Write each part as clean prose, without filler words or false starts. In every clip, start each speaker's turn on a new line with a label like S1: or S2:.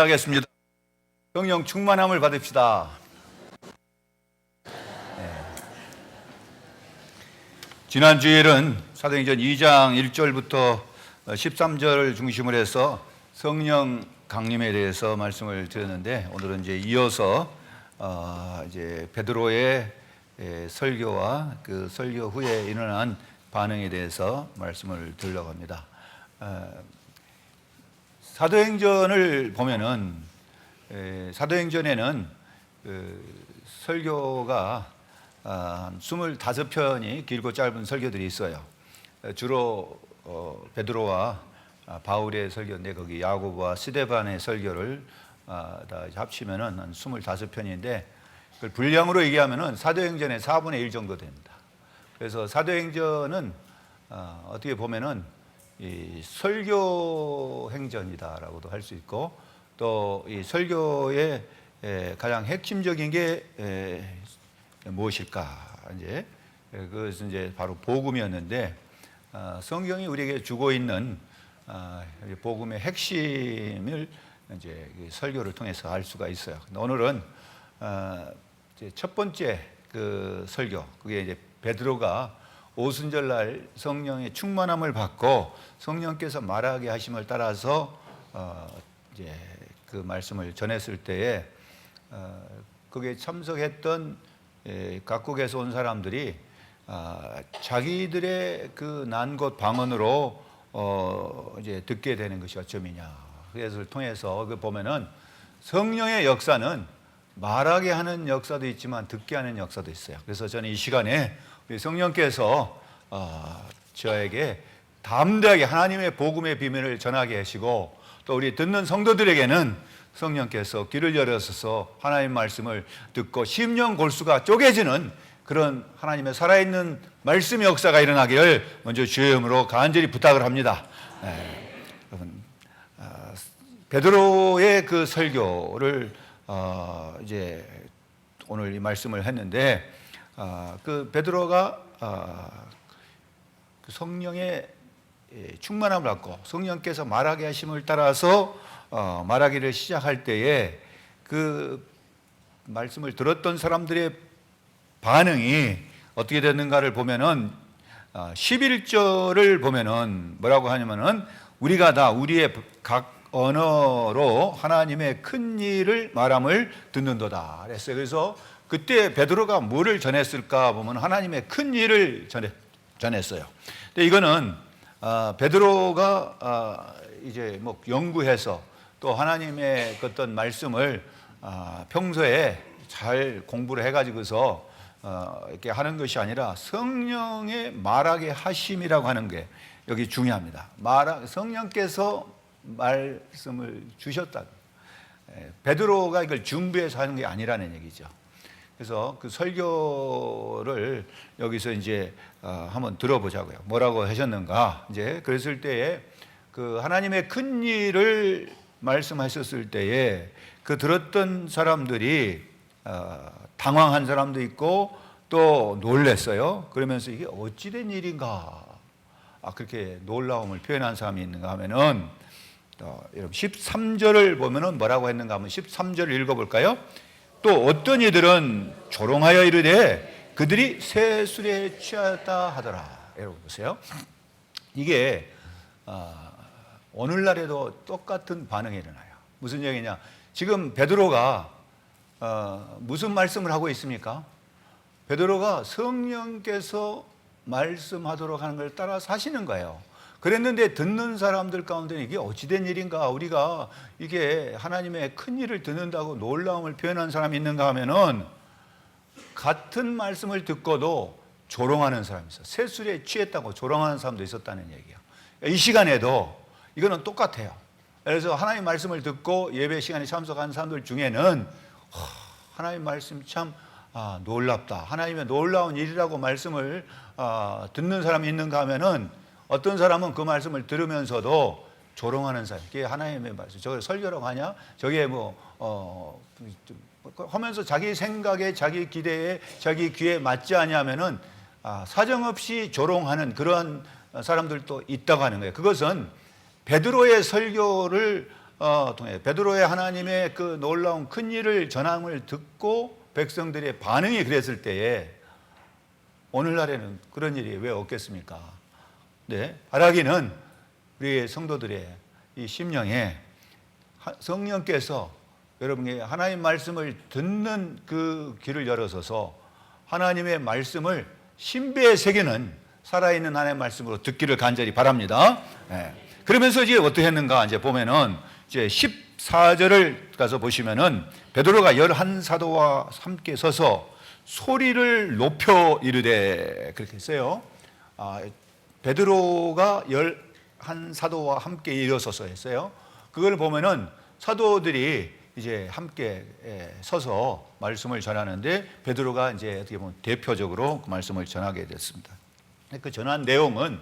S1: 하겠습니다. 성령 충만함을 받읍시다. 지난 주일은 사도행전 2장 1절부터 13절 중심으로 해서 성령 강림에 대해서 말씀을 드렸는데, 오늘은 이제 이어서 이제 베드로의 설교와 그 설교 후에 일어난 반응에 대해서 말씀을 드리려고 합니다. 사도행전을 보면은 사도행전에는 설교가 25편이 길고 짧은 설교들이 있어요. 주로 베드로와 바울의 설교인데, 거기 야고보와 스데반의 설교를 다 합치면은 한 25편인데, 그걸 분량으로 얘기하면은 사도행전의 4분의 1 정도 됩니다. 그래서 사도행전은 어떻게 보면은 이 설교 행전이다라고도 할 수 있고, 또 이 설교의 가장 핵심적인 게 무엇일까? 이제 그것은 이제 바로 복음이었는데, 성경이 우리에게 주고 있는 복음의 핵심을 이제 설교를 통해서 알 수가 있어요. 오늘은 이제 첫 번째 그 설교, 그게 이제 베드로가 오순절날 성령의 충만함을 받고 성령께서 말하게 하심을 따라서 이제 그 말씀을 전했을 때에 거기에 참석했던 각국에서 온 사람들이 자기들의 그 난 곳 방언으로 이제 듣게 되는 것이 어쩌미냐. 그래서 통해서 그 보면은 성령의 역사는 말하게 하는 역사도 있지만 듣게 하는 역사도 있어요. 그래서 저는 이 시간에 우리 성령께서 저에게 담대하게 하나님의 복음의 비밀을 전하게 하시고, 또 우리 듣는 성도들에게는 성령께서 길을 열어서 하나님의 말씀을 듣고 심령 골수가 쪼개지는 그런 하나님의 살아있는 말씀의 역사가 일어나기를 먼저 주의 이름으로 간절히 부탁을 합니다. 여러분, 베드로의 그 설교를 이제 오늘 이 말씀을 했는데, 그 베드로가 그 성령의 충만함을 받고 성령께서 말하게 하심을 따라서 말하기를 시작할 때에 그 말씀을 들었던 사람들의 반응이 어떻게 됐는가를 보면은 11절을 보면은 뭐라고 하냐면은 우리가 다 우리의 각 언어로 하나님의 큰 일을 말함을 듣는도다 그랬어요. 그래서 그때 베드로가 뭐를 전했을까 보면 하나님의 큰 일을 전했어요. 근데 이거는 베드로가 이제 뭐 연구해서 또 하나님의 어떤 말씀을 평소에 잘 공부를 해가지고서 이렇게 하는 것이 아니라 성령의 말하게 하심이라고 하는 게 여기 중요합니다. 성령께서 말씀을 주셨다. 베드로가 이걸 준비해서 하는 게 아니라는 얘기죠. 그래서 그 설교를 여기서 이제 한번 들어보자고요. 뭐라고 하셨는가? 이제 그랬을 때에 그 하나님의 큰 일을 말씀하셨을 때에 그 들었던 사람들이 당황한 사람도 있고 또 놀랐어요. 그러면서 이게 어찌된 일인가? 그렇게 놀라움을 표현한 사람이 있는가 하면은 여러분 13절을 보면은 뭐라고 했는가 하면 13절을 읽어볼까요? 또 어떤 이들은 조롱하여 이르되 그들이 새 술에 취하였다 하더라. 여러분 보세요. 이게 오늘날에도 똑같은 반응이 일어나요. 무슨 얘기냐? 지금 베드로가 무슨 말씀을 하고 있습니까? 베드로가 성령께서 말씀하도록 하는 걸 따라서 하시는 거예요. 그랬는데 듣는 사람들 가운데 이게 어찌된 일인가, 우리가 이게 하나님의 큰 일을 듣는다고 놀라움을 표현한 사람이 있는가 하면은 같은 말씀을 듣고도 조롱하는 사람이 있어요. 새술에 취했다고 조롱하는 사람도 있었다는 얘기예요. 이 시간에도 이거는 똑같아요. 그래서 하나님 말씀을 듣고 예배 시간에 참석한 사람들 중에는 하나님 말씀 참 놀랍다, 하나님의 놀라운 일이라고 말씀을 듣는 사람이 있는가 하면은 어떤 사람은 그 말씀을 들으면서도 조롱하는 사람, 이게 하나님의 말씀, 저게 설교라고 하냐? 저게 하면서 자기 생각에, 자기 기대에, 자기 귀에 맞지 않냐면은 사정없이 조롱하는 그런 사람들도 있다고 하는 거예요. 그것은 베드로의 설교를 통해 베드로의 하나님의 그 놀라운 큰 일을 전함을 듣고 백성들의 반응이 그랬을 때에 오늘날에는 그런 일이 왜 없겠습니까? 네, 바라기는 우리 성도들의 이 심령에 성령께서 여러분에게 하나님 말씀을 듣는 그 길을 열어서서 하나님의 말씀을 신비에 새기는 살아있는 하나님의 말씀으로 듣기를 간절히 바랍니다. 네. 그러면서 이제 어떻게 했는가 이제 보면은 이제 14절을 가서 보시면은 베드로가 11사도와 함께 서서 소리를 높여 이르되 그렇게 했어요. 베드로가 11사도와 함께 일어서서 했어요. 그걸 보면은 사도들이 이제 함께 서서 말씀을 전하는데 베드로가 이제 어떻게 보면 대표적으로 그 말씀을 전하게 됐습니다. 그 전한 내용은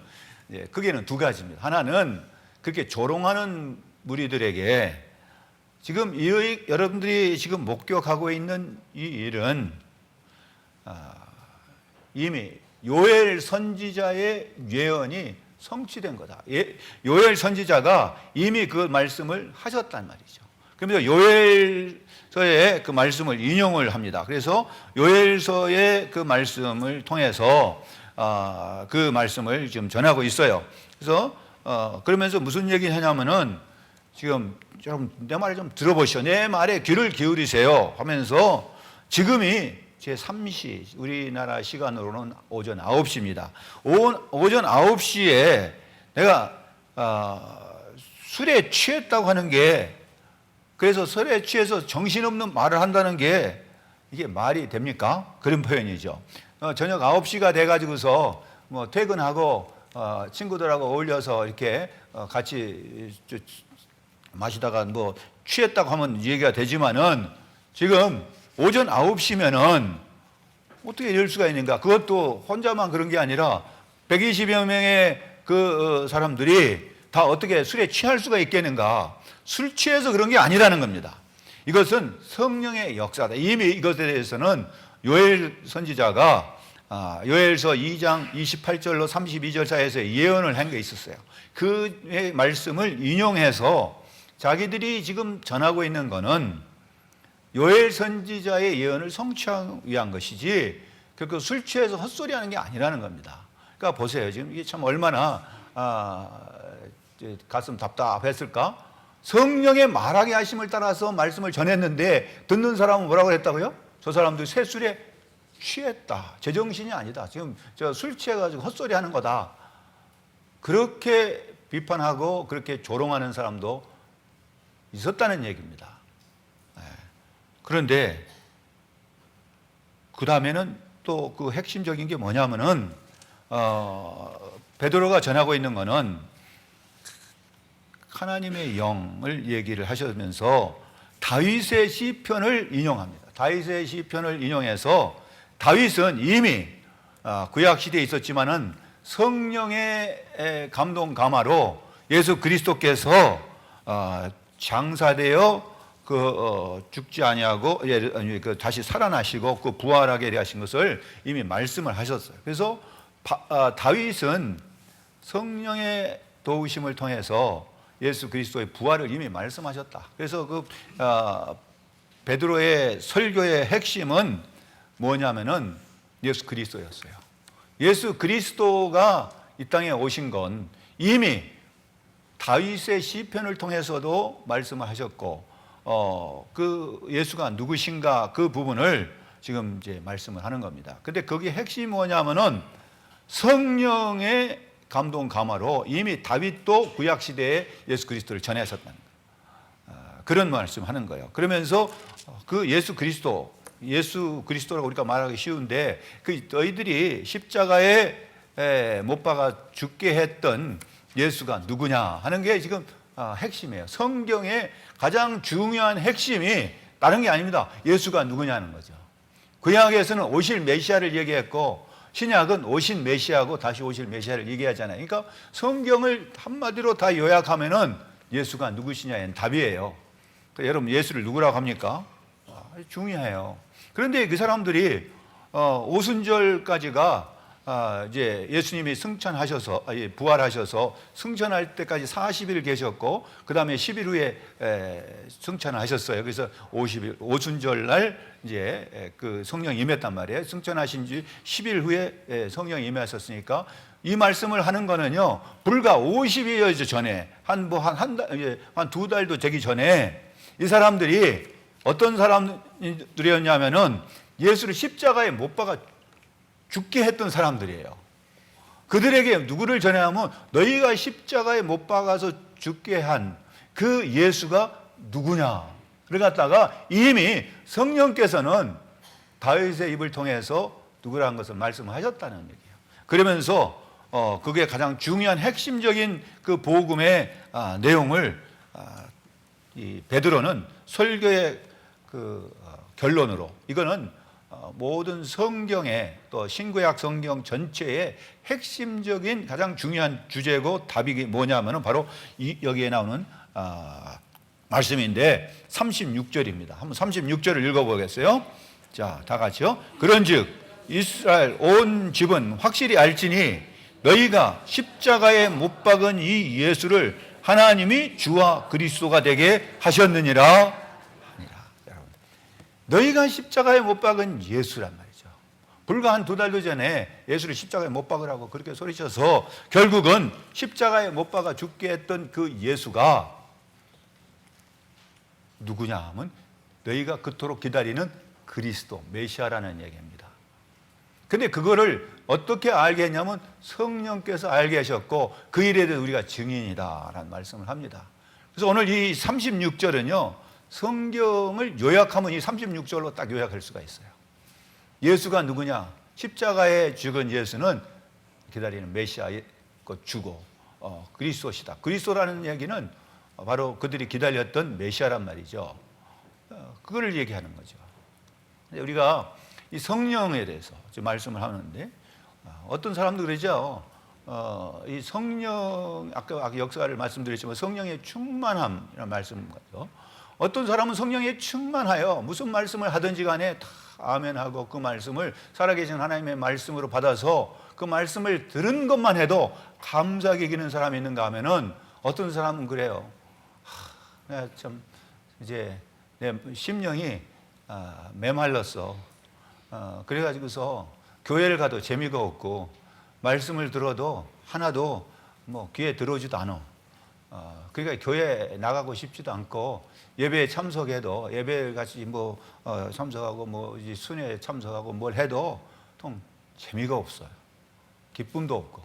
S1: 크게는 두 가지입니다. 하나는 그렇게 조롱하는 무리들에게 지금 여러분들이 지금 목격하고 있는 이 일은 이미 요엘 선지자의 예언이 성취된 거다. 요엘 선지자가 이미 그 말씀을 하셨단 말이죠. 그러면서 요엘서의 그 말씀을 인용을 합니다. 그래서 요엘서의 그 말씀을 통해서 그 말씀을 지금 전하고 있어요. 그래서 그러면서 무슨 얘기 하냐면은 지금 좀 내 말을 좀 들어보시오. 내 말에 귀를 기울이세요 하면서 지금이 제3시 우리나라 시간으로는 오전 9시입니다. 오전 9시에 내가 술에 취했다고 하는 게 그래서 술에 취해서 정신없는 말을 한다는 게 이게 말이 됩니까? 그런 표현이죠. 저녁 9시가 돼가지고서 뭐 퇴근하고 친구들하고 어울려서 이렇게 같이 마시다가 뭐 취했다고 하면 얘기가 되지만은 지금 오전 9시면은 어떻게 이럴 수가 있는가? 그것도 혼자만 그런 게 아니라 120여 명의 그 사람들이 다 어떻게 술에 취할 수가 있겠는가? 술 취해서 그런 게 아니라는 겁니다. 이것은 성령의 역사다. 이미 이것에 대해서는 요엘 선지자가 요엘서 2장 28절로 32절 사이에서 예언을 한 게 있었어요. 그 말씀을 인용해서 자기들이 지금 전하고 있는 거는 요엘 선지자의 예언을 성취하기 위한 것이지 결코 술 취해서 헛소리하는 게 아니라는 겁니다. 그러니까 보세요. 지금 이게 참 얼마나 가슴 답답했을까? 성령의 말하게 하심을 따라서 말씀을 전했는데 듣는 사람은 뭐라고 했다고요? 저 사람들 새술에 취했다. 제정신이 아니다. 지금 저 술 취해가지고 헛소리하는 거다. 그렇게 비판하고 그렇게 조롱하는 사람도 있었다는 얘기입니다. 그런데 그 다음에는 또 그 핵심적인 게 뭐냐면은 베드로가 전하고 있는 거는 하나님의 영을 얘기를 하시면서 다윗의 시편을 인용합니다. 다윗의 시편을 인용해서 다윗은 이미 구약 시대에 있었지만은 성령의 감동 감화로 예수 그리스도께서 장사되어 죽지 아니하고 다시 살아나시고 그 부활하게 하신 것을 이미 말씀을 하셨어요. 그래서 다윗은 성령의 도우심을 통해서 예수 그리스도의 부활을 이미 말씀하셨다. 그래서 그 베드로의 설교의 핵심은 뭐냐면은 예수 그리스도였어요. 예수 그리스도가 이 땅에 오신 건 이미 다윗의 시편을 통해서도 말씀을 하셨고 그 예수가 누구신가 그 부분을 지금 이제 말씀을 하는 겁니다. 근데 거기 핵심이 뭐냐면은 성령의 감동 감화로 이미 다윗도 구약 시대에 예수 그리스도를 전하셨다는 그런 말씀을 하는 거예요. 그러면서 그 예수 그리스도라고 우리가 말하기 쉬운데 그 너희들이 십자가에 못 박아 죽게 했던 예수가 누구냐 하는 게 지금 핵심이에요. 성경의 가장 중요한 핵심이 다른 게 아닙니다. 예수가 누구냐는 거죠. 구약에서는 오실 메시아를 얘기했고 신약은 오신 메시아고 다시 오실 메시아를 얘기하잖아요. 그러니까 성경을 한마디로 다 요약하면은 예수가 누구시냐는 답이에요. 그러니까 여러분 예수를 누구라고 합니까? 중요해요. 그런데 그 사람들이 오순절까지가 이제 예수님이 부활하셔서 승천할 때까지 40일 계셨고, 그 다음에 10일 후에 승천을 하셨어요. 그래서 50일 오순절 날 이제 그 성령이 임했단 말이에요. 승천하신 지 10일 후에 성령이 임하셨으니까 이 말씀을 하는 거는요, 불과 50여 전에 한 두 달도 되기 전에 이 사람들이 어떤 사람들이었냐면은 예수를 십자가에 못 박아 죽게 했던 사람들이에요. 그들에게 누구를 전해하면 너희가 십자가에 못 박아서 죽게 한 그 예수가 누구냐? 그래 갖다가 이미 성령께서는 다윗의 입을 통해서 누구라는 것을 말씀하셨다는 얘기예요. 그러면서 그게 가장 중요한 핵심적인 그 복음의 내용을 이 베드로는 설교의 그 결론으로, 이거는 모든 성경의 또 신구약 성경 전체의 핵심적인 가장 중요한 주제고 답이 뭐냐면은 바로 여기에 나오는 말씀인데 36절입니다. 한번 36절을 읽어보겠어요. 자, 다 같이요. 그런즉 이스라엘 온 집은 확실히 알지니 너희가 십자가에 못 박은 이 예수를 하나님이 주와 그리스도가 되게 하셨느니라. 너희가 십자가에 못 박은 예수란 말이죠. 불과 한 두 달도 전에 예수를 십자가에 못 박으라고 그렇게 소리쳐서 결국은 십자가에 못 박아 죽게 했던 그 예수가 누구냐 하면 너희가 그토록 기다리는 그리스도, 메시아라는 얘기입니다. 근데 그거를 어떻게 알게 했냐면 성령께서 알게 하셨고 그 일에 대해서 우리가 증인이다라는 말씀을 합니다. 그래서 오늘 이 36절은요, 성경을 요약하면 이 36절로 딱 요약할 수가 있어요. 예수가 누구냐? 십자가에 죽은 예수는 기다리는 메시아, 주고 그리스도시다. 그리스도라는 얘기는 바로 그들이 기다렸던 메시아란 말이죠. 그거를 얘기하는 거죠. 우리가 이 성령에 대해서 지금 말씀을 하는데 어떤 사람도 그러죠. 이 성령, 아까 역사를 말씀드렸지만 성령의 충만함이라는 말씀 같죠. 어떤 사람은 성령에 충만하여 무슨 말씀을 하든지 간에 다 아멘하고 그 말씀을 살아계신 하나님의 말씀으로 받아서 그 말씀을 들은 것만 해도 감사하게 여기는 사람이 있는가 하면은 어떤 사람은 그래요. 내가 참 이제 내 심령이 메말랐어. 그래가지고서 교회를 가도 재미가 없고 말씀을 들어도 하나도 뭐 귀에 들어오지도 않아. 그러니까 교회 나가고 싶지도 않고 예배에 참석해도 예배 같이 참석하고 순회에 참석하고 뭘 해도 통 재미가 없어요. 기쁨도 없고.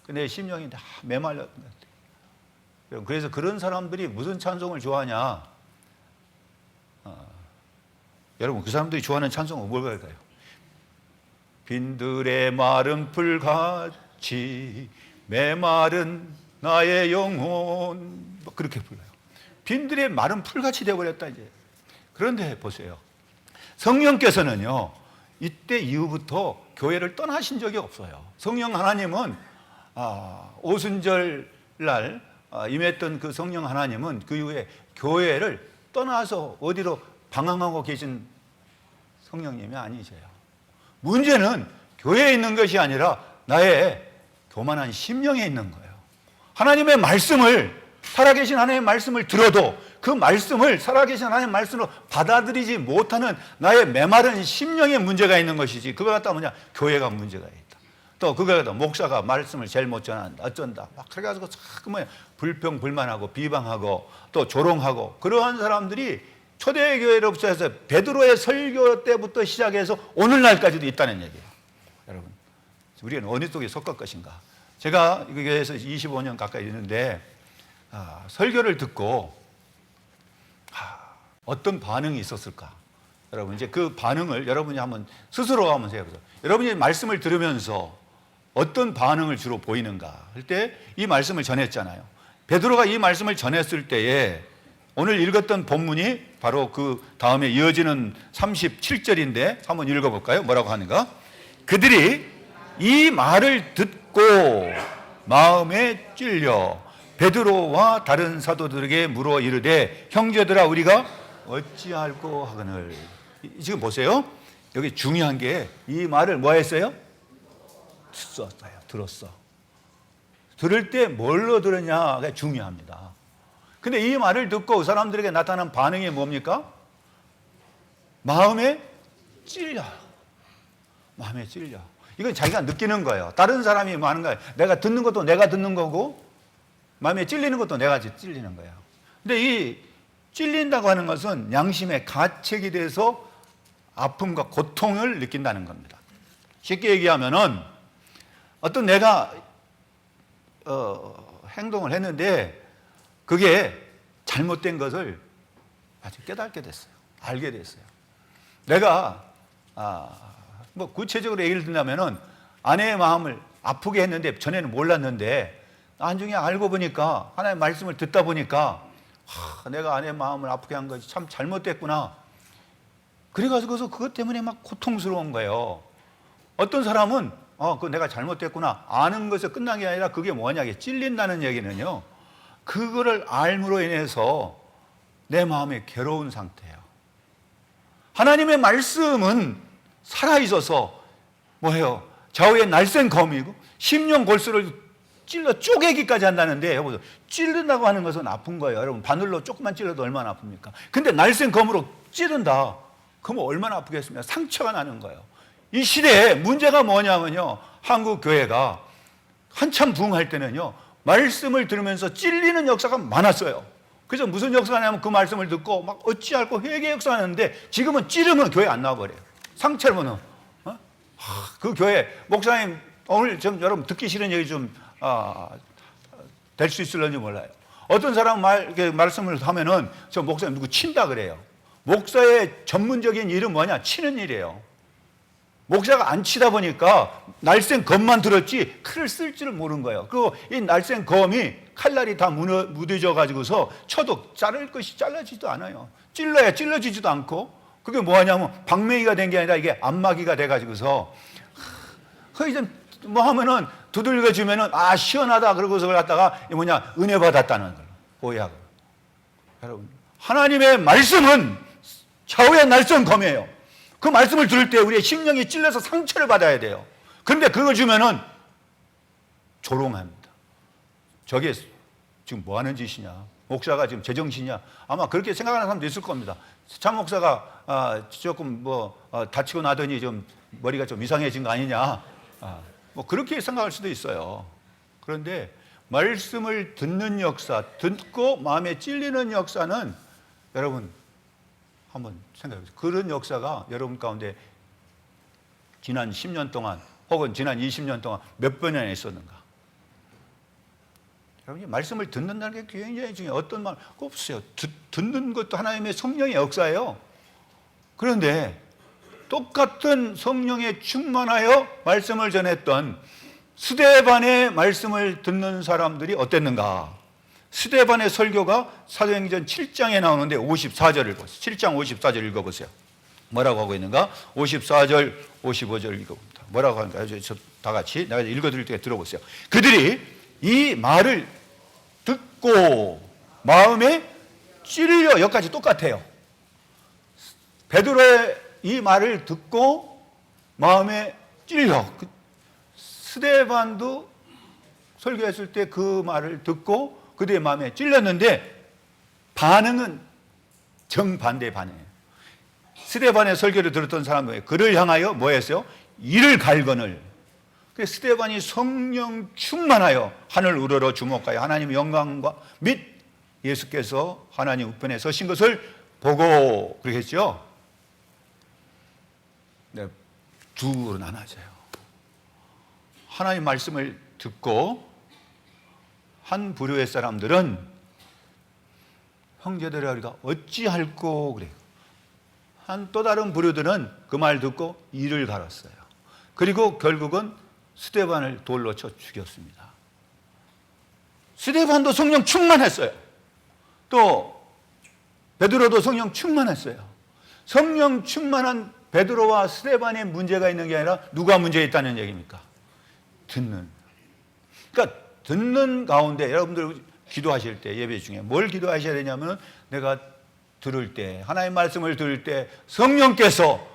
S1: 근데 심령이 다 메말렸던 것 같아요. 그래서 그런 사람들이 무슨 찬송을 좋아하냐? 여러분 그 사람들이 좋아하는 찬송은 뭘까요? 빈들의 마른 풀같이 메마른 나의 영혼, 그렇게 불러요. 빈들의 마른 풀같이 되어버렸다 이제. 그런데 보세요. 성령께서는요, 이때 이후부터 교회를 떠나신 적이 없어요. 성령 하나님은 오순절 날 임했던 그 성령 하나님은 그 이후에 교회를 떠나서 어디로 방황하고 계신 성령님이 아니세요. 문제는 교회에 있는 것이 아니라 나의 교만한 심령에 있는 거예요. 하나님의 말씀을, 살아계신 하나님의 말씀을 들어도 그 말씀을 살아계신 하나님의 말씀으로 받아들이지 못하는 나의 메마른 심령에 문제가 있는 것이지, 그거 갖다 뭐냐, 교회가 문제가 있다. 또 그거 갖다 목사가 말씀을 제일 못 전한다, 어쩐다, 막 그래가지고 자꾸 불평 불만하고 비방하고 또 조롱하고, 그러한 사람들이 초대교회로부터 해서 베드로의 설교 때부터 시작해서 오늘날까지도 있다는 얘기예요. 여러분, 우리는 어느 쪽에 속할 것인가? 제가 이 교회에서 25년 가까이 있는데 설교를 듣고 어떤 반응이 있었을까? 여러분, 이제 그 반응을 여러분이 한번 스스로 한번 생각해보세요. 여러분이 말씀을 들으면서 어떤 반응을 주로 보이는가 할 때 이 말씀을 전했잖아요. 베드로가 이 말씀을 전했을 때에 오늘 읽었던 본문이 바로 그 다음에 이어지는 37절인데 한번 읽어볼까요? 뭐라고 하는가? 그들이 이 말을 듣고 마음에 찔려 베드로와 다른 사도들에게 물어 이르되 형제들아 우리가 어찌할꼬 하거늘. 지금 보세요. 여기 중요한 게 이 말을 뭐 했어요? 들었어. 들을 때 뭘로 들었냐가 중요합니다. 근데 이 말을 듣고 그 사람들에게 나타난 반응이 뭡니까? 마음에 찔려. 마음에 찔려. 이건 자기가 느끼는 거예요. 다른 사람이 뭐 하는 거예요. 내가 듣는 것도 내가 듣는 거고, 마음에 찔리는 것도 내가 찔리는 거예요. 근데 이 찔린다고 하는 것은 양심의 가책이 돼서 아픔과 고통을 느낀다는 겁니다. 쉽게 얘기하면은 어떤 내가 행동을 했는데 그게 잘못된 것을 아주 깨닫게 됐어요. 알게 됐어요. 내가 뭐 구체적으로 얘기를 든다면은 아내의 마음을 아프게 했는데 전에는 몰랐는데 나중에 알고 보니까 하나님의 말씀을 듣다 보니까 내가 아내의 마음을 아프게 한 것이 참 잘못됐구나. 그래가지고서 그것 때문에 막 고통스러운 거예요. 어떤 사람은 그거 내가 잘못됐구나 아는 것에 끝난 게 아니라 그게 뭐냐, 찔린다는 얘기는요, 그거를 알므로 인해서 내 마음이 괴로운 상태예요. 하나님의 말씀은 살아있어서 뭐예요? 좌우의 날쌘 검이고 심령 골수를 찔러 쪼개기까지 한다는데, 여러분, 찌른다고 하는 것은 아픈 거예요. 여러분, 바늘로 조금만 찔러도 얼마나 아픕니까? 근데 날쌘 검으로 찌른다, 그러면 얼마나 아프겠습니까? 상처가 나는 거예요. 이 시대에 문제가 뭐냐면요, 한국 교회가 한참 부흥할 때는요, 말씀을 들으면서 찔리는 역사가 많았어요. 그래서 무슨 역사가 나면 그 말씀을 듣고 막 어찌할꼬 회개 역사가 나는데, 지금은 찌르면 교회 안 나와버려요. 상처를 보는. 그 교회 목사님 오늘 좀 여러분 듣기 싫은 얘기 좀 될 수 있을런지 몰라요. 어떤 사람 말씀을 하면은 저 목사님 누구 친다 그래요. 목사의 전문적인 일은 뭐냐? 치는 일이에요. 목사가 안 치다 보니까 날쌘 검만 들었지 칼을 쓸 줄을 모르는 거예요. 그리고 이 날쌘 검이 칼날이 다 무뎌져 가지고서 쳐도 자를 것이 잘라지지도 않아요. 찔러야 찔러지지도 않고, 그게 뭐하냐면 방맹이가 된 게 아니라 이게 안마기가 돼 가지고서 이제 뭐 하면은 두들겨 주면은 시원하다 그러고서 그걸 갖다가 뭐냐, 은혜 받았다는 걸 오해하고. 여러분, 하나님의 말씀은 좌우의 날쌘 검이에요. 그 말씀을 들을 때 우리의 심령이 찔려서 상처를 받아야 돼요. 그런데 그걸 주면은 조롱합니다. 저게 지금 뭐 하는 짓이냐? 목사가 지금 제정신이냐? 아마 그렇게 생각하는 사람도 있을 겁니다. 참 목사가 조금 다치고 나더니 좀 머리가 좀 이상해진 거 아니냐? 뭐 그렇게 생각할 수도 있어요. 그런데 말씀을 듣는 역사, 듣고 마음에 찔리는 역사는 여러분 한번 생각해 보세요. 그런 역사가 여러분 가운데 지난 10년 동안 혹은 지난 20년 동안 몇 번이나 있었는가? 여러분이 말씀을 듣는다는 게 굉장히 중요해요. 어떤 말 없어요. 듣는 것도 하나님의 성령의 역사예요. 그런데 똑같은 성령에 충만하여 말씀을 전했던 스데반의 말씀을 듣는 사람들이 어땠는가? 스데반의 설교가 사도행전 7장에 나오는데 54절을 보세요. 7장 54절 읽어보세요. 뭐라고 하고 있는가? 54절, 55절 읽어봅니다. 뭐라고 하는가? 다 같이 내가 읽어드릴 때 들어보세요. 그들이 이 말을 듣고 마음에 찔려, 여기까지 똑같아요. 베드로의 이 말을 듣고 마음에 찔려. 스데반도 설교했을 때 그 말을 듣고 그들의 마음에 찔렸는데 반응은 정반대의 반응이에요. 스데반의 설교를 들었던 사람은 그를 향하여 뭐 했어요? 이를 갈거늘. 스데반이 성령 충만하여 하늘 우러러 주목하여 하나님의 영광과 및 예수께서 하나님 우편에 서신 것을 보고 그러겠죠. 네, 두로 나눠져요. 하나님 말씀을 듣고 한 부류의 사람들은 형제들아 우리가 어찌할꼬 그래요. 한 또 다른 부류들은 그 말 듣고 이를 갈았어요. 그리고 결국은 스데반을 돌로 쳐 죽였습니다. 스데반도 성령 충만했어요. 또 베드로도 성령 충만했어요. 성령 충만한 베드로와 스데반의 문제가 있는 게 아니라 누가 문제 있다는 얘기입니까? 듣는. 그러니까 듣는 가운데 여러분들 기도하실 때 예배 중에 뭘 기도하셔야 되냐면 내가 들을 때 하나님의 말씀을 들을 때 성령께서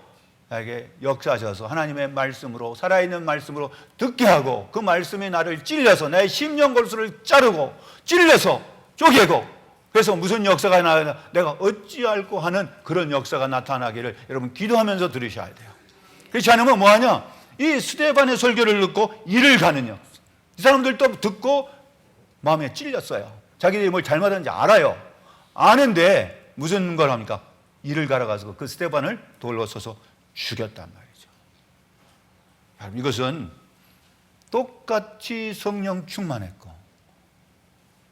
S1: 나에게 역사하셔서 하나님의 말씀으로, 살아있는 말씀으로 듣게 하고, 그 말씀이 나를 찔려서 나의 심령 골수를 자르고 찔려서 쪼개고, 그래서 무슨 역사가 나타나 내가 어찌할꼬 하는 그런 역사가 나타나기를 여러분 기도하면서 들으셔야 돼요. 그렇지 않으면 뭐하냐, 이 스데반의 설교를 듣고 일을 가는 역사. 이 사람들도 듣고 마음에 찔렸어요. 자기들이 뭘 잘못하는지 알아요. 아는데 무슨 걸 합니까? 일을 갈아가지고 그 스데반을 돌로 써서 죽였단 말이죠. 여러분, 이것은 똑같이 성령 충만했고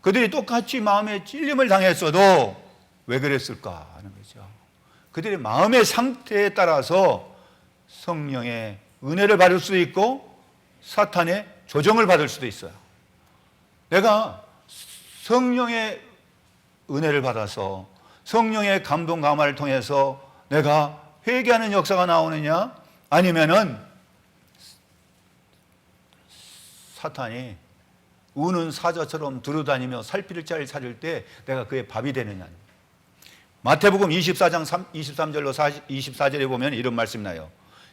S1: 그들이 똑같이 마음에 찔림을 당했어도 왜 그랬을까 하는 거죠. 그들의 마음의 상태에 따라서 성령의 은혜를 받을 수도 있고 사탄의 조정을 받을 수도 있어요. 내가 성령의 은혜를 받아서 성령의 감동 감화를 통해서 내가 회개하는 역사가 나오느냐, 아니면은 사탄이 우는 사자처럼 두루다니며 살피를 자를 찾을 때 내가 그의 밥이 되느냐. 마태복음 24장 23절로 24절에 보면 이런 말씀이 나요.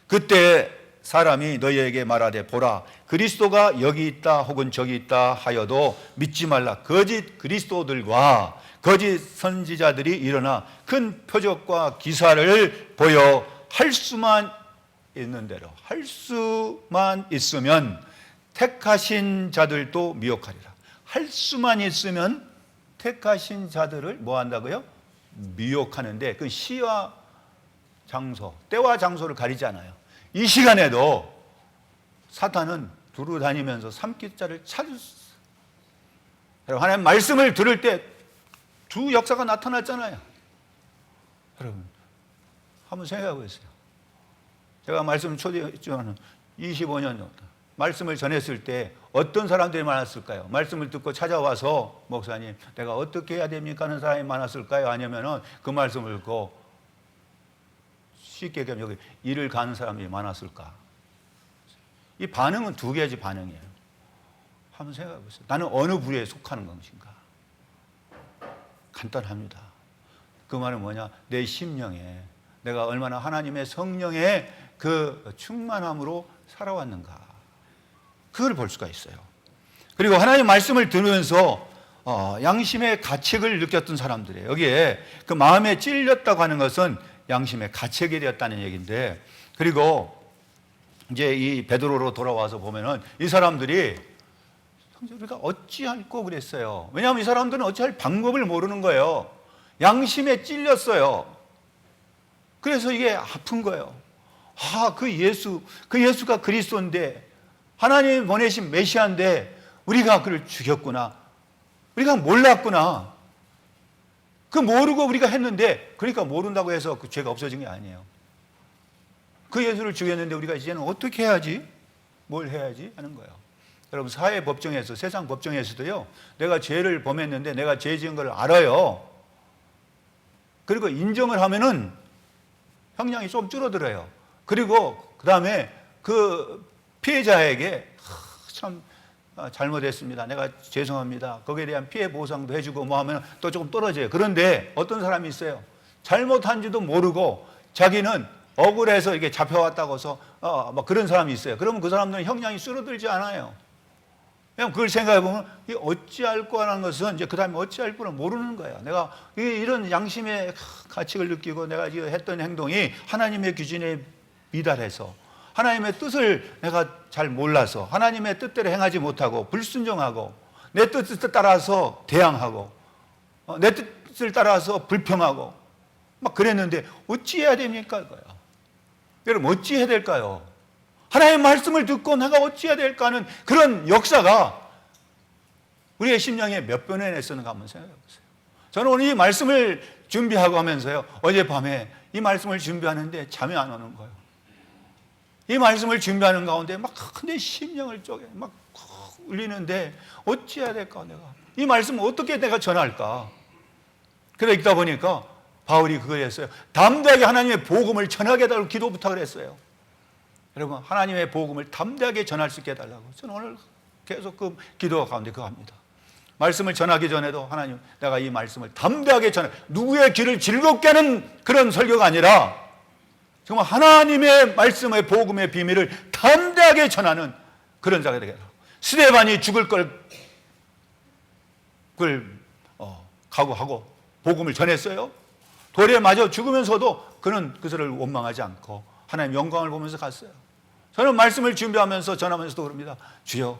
S1: 그때 사람이 너희에게 말하되 보라 그리스도가 여기 있다 혹은 저기 있다 하여도 믿지 말라. 거짓 그리스도들과 거짓 선지자들이 일어나 큰 표적과 기사를 보여 할 수만 있는 대로, 할 수만 있으면 택하신 자들도 미혹하리라. 할 수만 있으면 택하신 자들을 뭐 한다고요? 미혹하는데 그 시와 장소, 때와 장소를 가리지 않아요. 이 시간에도 사탄은 두루 다니면서 삼킬 자를 찾을 수 있어요. 여러분, 하나님 말씀을 들을 때 두 역사가 나타났잖아요. 여러분, 한번 생각해 보세요. 제가 말씀 초대했지만 25년 정도 말씀을 전했을 때 어떤 사람들이 많았을까요? 말씀을 듣고 찾아와서 목사님 내가 어떻게 해야 됩니까 하는 사람이 많았을까요? 아니면 그 말씀을 듣고 쉽게 얘기하면 여기 일을 가는 사람이 많았을까? 이 반응은 두 가지 반응이에요. 한번 생각해 보세요. 나는 어느 부류에 속하는 것인가? 간단합니다. 그 말은 뭐냐? 내 심령에 내가 얼마나 하나님의 성령의 그 충만함으로 살아왔는가, 그걸 볼 수가 있어요. 그리고 하나님 말씀을 들으면서 양심의 가책을 느꼈던 사람들이에요. 여기에 그 마음에 찔렸다고 하는 것은 양심의 가책이 되었다는 얘기인데, 그리고 이제 이 베드로로 돌아와서 보면은 이 사람들이 우리가 어찌할꼬 그랬어요. 왜냐하면 이 사람들은 어찌할 방법을 모르는 거예요. 양심에 찔렸어요. 그래서 이게 아픈 거예요. 그 예수가 그리스도인데, 하나님이 보내신 메시아인데 우리가 그를 죽였구나. 우리가 몰랐구나. 그 모르고 우리가 했는데, 그러니까 모른다고 해서 그 죄가 없어진 게 아니에요. 그 예수를 죽였는데 우리가 이제는 어떻게 해야지? 뭘 해야지? 하는 거예요. 여러분, 사회 법정에서, 세상 법정에서도요, 내가 죄를 범했는데 내가 죄 지은 걸 알아요. 그리고 인정을 하면은 형량이 좀 줄어들어요. 그리고 그 다음에 그 피해자에게 참 잘못했습니다, 내가 죄송합니다, 거기에 대한 피해 보상도 해주고 뭐 하면 또 조금 떨어져요. 그런데 어떤 사람이 있어요. 잘못한지도 모르고 자기는 억울해서 이게 잡혀왔다고 해서 막 그런 사람이 있어요. 그러면 그 사람들은 형량이 줄어들지 않아요. 그냥 그걸 생각해 보면 어찌할 거라는 것은 이제 그 다음에 어찌할 거를 모르는 거예요. 내가 이런 양심의 가책을 느끼고 내가 했던 행동이 하나님의 기준에 미달해서, 하나님의 뜻을 내가 잘 몰라서 하나님의 뜻대로 행하지 못하고 불순종하고 내 뜻을 따라서 대항하고 내 뜻을 따라서 불평하고 막 그랬는데 어찌해야 됩니까? 이거야. 여러분, 어찌해야 될까요? 하나님의 말씀을 듣고 내가 어찌해야 될까 하는 그런 역사가 우리의 심령에 몇 번이나 있었는가 한번 생각해 보세요. 저는 오늘 이 말씀을 준비하고 하면서요, 어젯밤에 이 말씀을 준비하는데 잠이 안 오는 거예요. 이 말씀을 준비하는 가운데 막 내 심령을 쪼개 막 울리는데 어찌해야 될까? 내가 이 말씀을 어떻게 내가 전할까? 그러다 보니까 바울이 그걸 했어요. 담대하게 하나님의 복음을 전하게 해달라고 기도 부탁을 했어요. 여러분, 하나님의 복음을 담대하게 전할 수 있게 해달라고. 저는 오늘 계속 그 기도 가운데 그거 합니다. 말씀을 전하기 전에도 하나님, 내가 이 말씀을 담대하게 전해, 누구의 귀를 즐겁게 하는 그런 설교가 아니라 정말 하나님의 말씀의 복음의 비밀을 담대하게 전하는 그런 자가 되게 하라. 스데반이 죽을 걸 각오하고 복음을 전했어요. 돌에 맞아 죽으면서도 그는 그들을 원망하지 않고 하나님 영광을 보면서 갔어요. 저는 말씀을 준비하면서 전하면서도 그럽니다. 주여,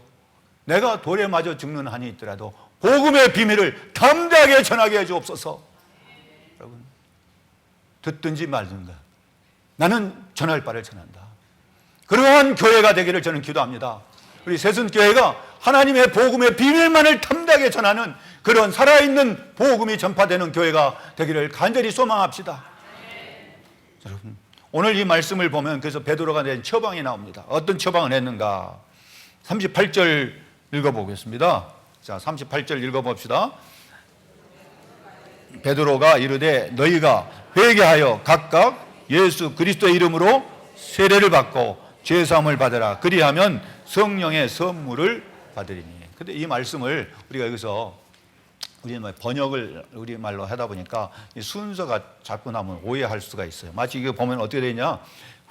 S1: 내가 돌에 맞아 죽는 한이 있더라도 복음의 비밀을 담대하게 전하게 해주옵소서. 여러분, 듣든지 말든가 나는 전할 바를 전한다. 그러한 교회가 되기를 저는 기도합니다. 우리 새순교회가 하나님의 복음의 비밀만을 담대하게 전하는 그런 살아있는 복음이 전파되는 교회가 되기를 간절히 소망합시다. 여러분, 오늘 이 말씀을 보면 그래서 베드로가 낸 처방이 나옵니다. 어떤 처방을 했는가? 38절 읽어보겠습니다. 자, 38절 읽어봅시다. 베드로가 이르되 너희가 회개하여 각각 예수 그리스도의 이름으로 세례를 받고 죄사함을 받으라. 그리하면 성령의 선물을 받으리니. 근데 이 말씀을 우리가 여기서 번역을 우리말로 하다 보니까 이 순서가 자꾸 나면 오해할 수가 있어요. 마치 이거 보면 어떻게 되냐?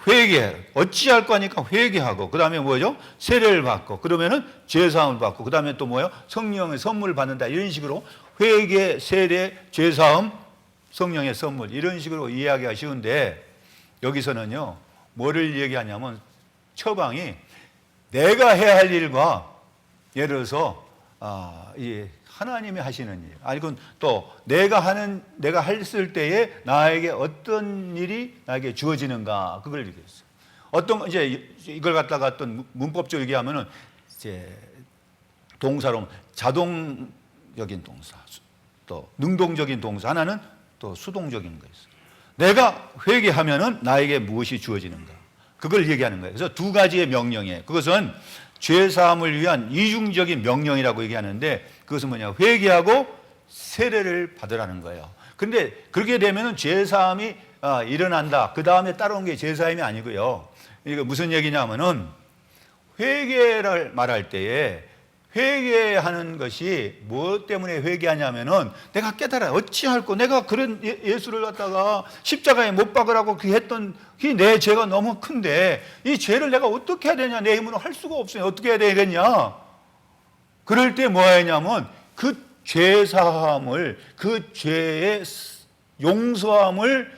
S1: 회개, 어찌할 거니까 회개하고, 그 다음에 뭐죠? 세례를 받고, 그러면은 죄사함을 받고, 그 다음에 또 뭐예요? 성령의 선물을 받는다. 이런 식으로 회개, 세례, 죄사함, 성령의 선물, 이런 식으로 이해하기가 쉬운데, 여기서는요, 뭐를 얘기하냐면 처방이 내가 해야 할 일과 예를 들어서 이 하나님이 하시는 일, 아니면 또 내가 했을 때에 나에게 어떤 일이 나에게 주어지는가, 그걸 얘기했어요. 어떤 이제 이걸 갖다가 어떤 문법적으로 얘기하면은 이제 동사로 자동적인 동사, 또 능동적인 동사, 하나는 또 수동적인 거 있어요. 내가 회개하면은 나에게 무엇이 주어지는가, 그걸 얘기하는 거예요. 그래서 두 가지의 명령이에요. 그것은 죄사함을 위한 이중적인 명령이라고 얘기하는데, 그것은 뭐냐? 회개하고 세례를 받으라는 거예요. 그런데 그렇게 되면은 죄사함이 일어난다. 그 다음에 따라온 게 죄사함이 아니고요. 이거 무슨 얘기냐면은 회개를 말할 때에 회개하는 것이 무엇 때문에 회개하냐면은 내가 깨달아 어찌할꼬 내가 그런 예수를 갖다가 십자가에 못 박으라고 했던 이 내 죄가 너무 큰데 이 죄를 내가 어떻게 해야 되냐, 내 힘으로 할 수가 없어요. 어떻게 해야 되겠냐? 그럴 때 뭐 하냐면 그 죄사함을, 그 죄의 용서함을